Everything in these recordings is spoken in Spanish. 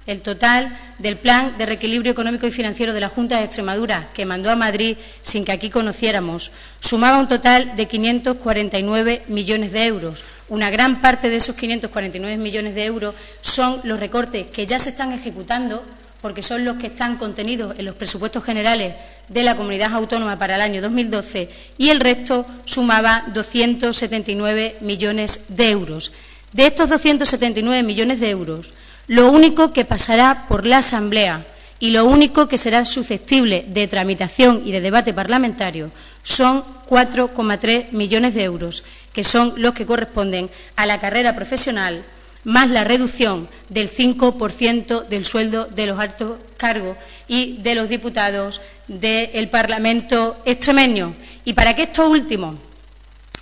El total del Plan de Reequilibrio Económico y Financiero de la Junta de Extremadura, que mandó a Madrid sin que aquí conociéramos, sumaba un total de 549 millones de euros. Una gran parte de esos 549 millones de euros son los recortes que ya se están ejecutando, porque son los que están contenidos en los presupuestos generales de la Comunidad Autónoma para el año 2012, y el resto sumaba 279 millones de euros. De estos 279 millones de euros, lo único que pasará por la Asamblea y lo único que será susceptible de tramitación y de debate parlamentario son 4,3 millones de euros, que son los que corresponden a la carrera profesional, más la reducción del 5% del sueldo de los altos cargos y de los diputados del Parlamento extremeño. Y para que esto último,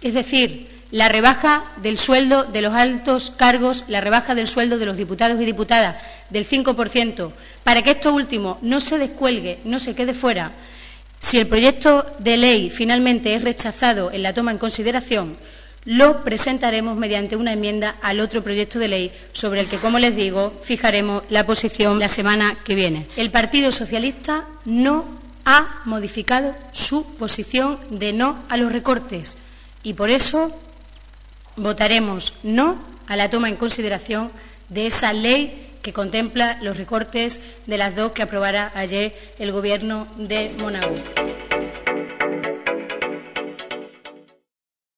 es decir, la rebaja del sueldo de los altos cargos, la rebaja del sueldo de los diputados y diputadas del 5%, para que esto último no se descuelgue, no se quede fuera, si el proyecto de ley finalmente es rechazado en la toma en consideración, lo presentaremos mediante una enmienda al otro proyecto de ley sobre el que, como les digo, fijaremos la posición la semana que viene. El Partido Socialista no ha modificado su posición de no a los recortes y por eso votaremos no a la toma en consideración de esa ley que contempla los recortes de las dos que aprobara ayer el Gobierno de Monagüe.